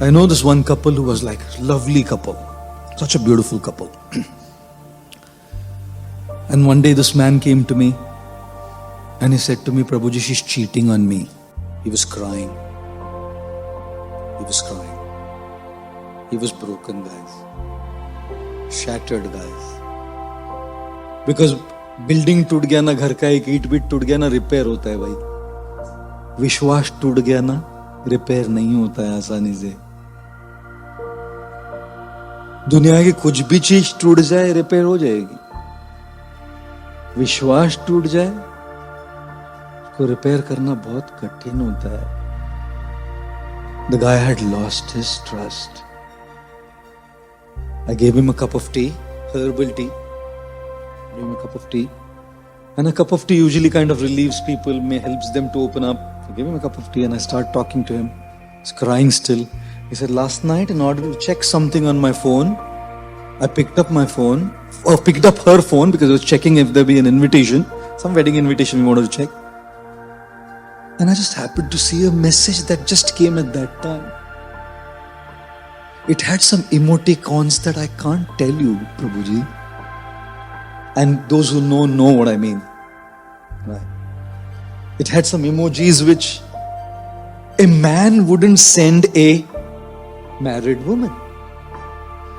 I know this one couple who was like a lovely couple, such a beautiful couple. And one day this man came to me and he said to me, Prabhuji, she's cheating on me. He was crying. He was crying. He was broken, guys. Shattered, guys. Because building टूट गया ना, घर का एक ईंट भी टूट गया ना, रिपेयर होता है भाई. विश्वास टूट गया ना, रिपेयर नहीं होता है आसानी से. दुनिया की कुछ भी चीज टूट जाए रिपेयर हो जाएगी. विश्वास टूट जाए उसको रिपेयर करना बहुत कठिन होता है. The guy had lost his trust. I gave him a cup of tea, herbal tea. Gave him a cup of tea. And a cup of tea usually kind of relieves people, helps them to open up. I gave him a cup of tea and I started talking to him. He's crying still. He said, last night in order to check something on my phone, I picked up my phone, or picked up her phone because I was checking if there be an invitation, some wedding invitation we wanted to check. And I just happened to see a message that just came at that time. It had some emoticons that I can't tell you, Prabhuji. And those who know what I mean. Right. It had some emojis which a man wouldn't send a married woman.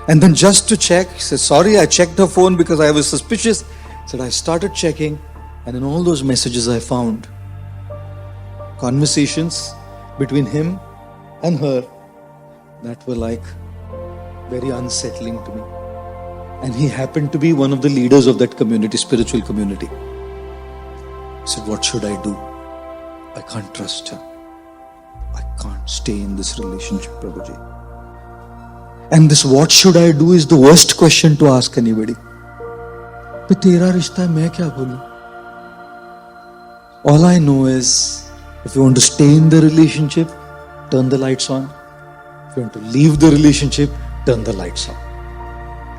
And then just to check, he said, sorry, I checked her phone because I was suspicious. He said, I started checking, and in all those messages I found conversations between him and her that were like very unsettling to me. And he happened to be one of the leaders of that community, spiritual community. I said, what should I do? I can't trust her. I can't stay in this relationship, Prabhuji. And this what should I do is the worst question to ask anybody. But tera rishta hai, main kya bolu? All I know is, if you want to stay in the relationship, turn the lights on. If you want to leave the relationship, turn the lights on.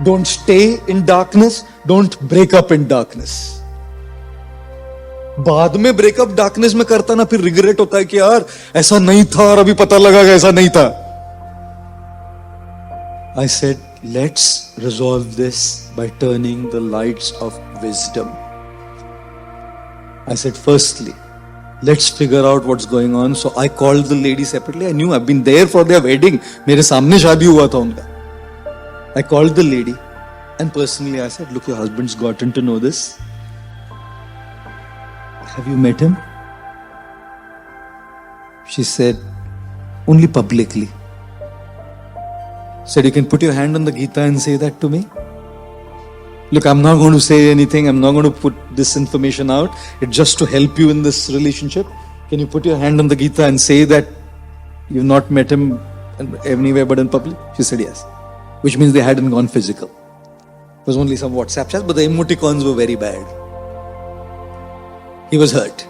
Don't stay in darkness, don't break up in darkness. बाद में breakup darkness में करता ना, फिर regret होता है कि यार ऐसा नहीं था और अभी पता लगा कि ऐसा नहीं था. I said, let's resolve this by turning the lights of wisdom. I said, firstly, let's figure out what's going on. So I called the lady separately. I knew I've been there for their wedding. मेरे सामने शादी हुआ था उनका. I called the lady and personally I said, look, your husband's gotten to know this. Have you met him? She said, only publicly. Said, you can put your hand on the Gita and say that to me. Look, I'm not going to say anything. I'm not going to put this information out. It's just to help you in this relationship. Can you put your hand on the Gita and say that you've not met him anywhere but in public? She said yes. Which means they hadn't gone physical. It was only some WhatsApp chats, but the emoticons were very bad. He was hurt.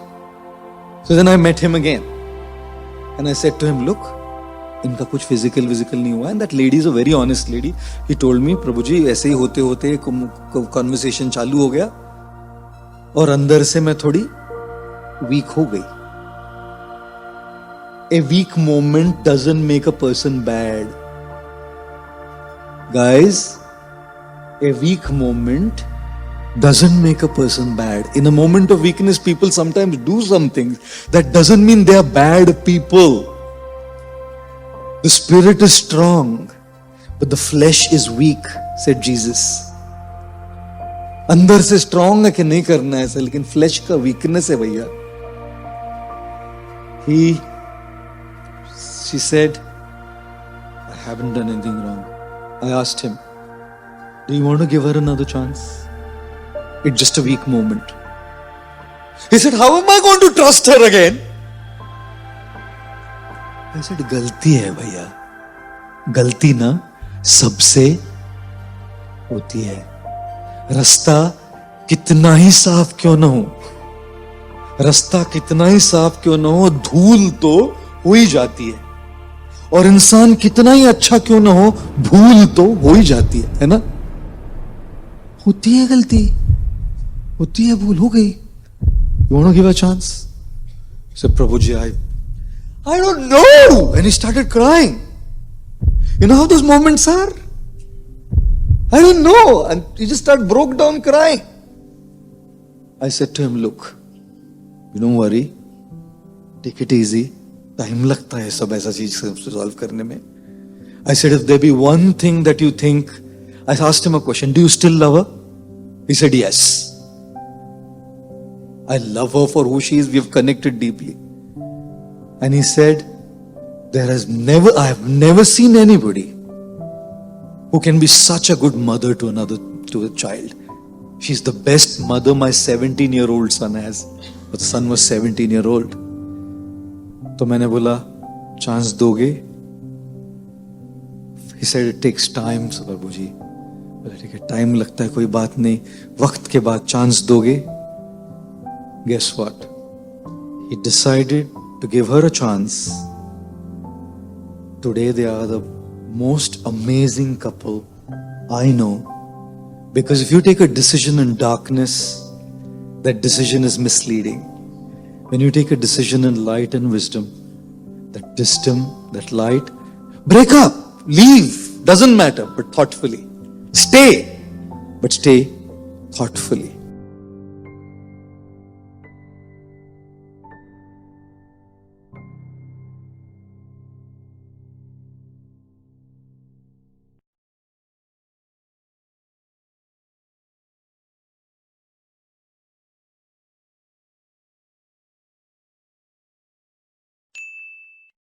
So then I met him again. And I said to him, look, इनका कुछ physical नहीं हुआ. And that lady is a very honest lady. He told me, प्रभु जी ऐसे ही होते होते conversation चालू हो गया और अंदर से मैं थोड़ी weak हो गई. A weak moment doesn't make a person bad. Guys, a weak moment doesn't make a person bad. In a moment of weakness, people sometimes do something. That doesn't mean they are bad people. The spirit is strong, but the flesh is weak, said Jesus. अंदर से strong है कि नहीं करना है ऐसा, लेकिन flesh का weakness है भैया. She said, I haven't done anything wrong. I asked him, do you want to give her another chance? It's just a weak moment. He said, how am I going to trust her again? I said, गलती है भैया. गलती ना सबसे होती है. रास्ता कितना ही साफ क्यों ना हो, रास्ता कितना ही साफ क्यों ना हो, धूल तो हो ही जाती है. और इंसान कितना ही अच्छा क्यों ना हो, भूल तो हो ही जाती है ना. होती है गलती, होती है, भूल हो गई. You want to give a chance? He said, Prabhuji, I don't know. And he started crying. You know how those moments are? I don't know. And he just broke down crying. I said to him, look, you don't worry. Take it easy. Time लगता है सब ऐसा चीज solve करने में. I said, if there be one thing that you think, I asked him a question, do you still love her? He said, yes. I love her for who she is. We have connected deeply. And he said, I have never seen anybody who can be such a good mother to a child. She's the best mother my 17-year-old son has. But the son was 17-year-old. तो मैंने बोला, chance दोगे? He said, it takes time, प्रभु जी. बोला, ठीक है, time लगता है, कोई बात नहीं. वक्त के बाद चांस दोगे? Guess what? He decided to give her a chance. Today they are the most amazing couple I know. Because if you take a decision in darkness, that decision is misleading. When you take a decision in light and wisdom, that light, break up, leave, doesn't matter, but thoughtfully. Stay, but stay thoughtfully.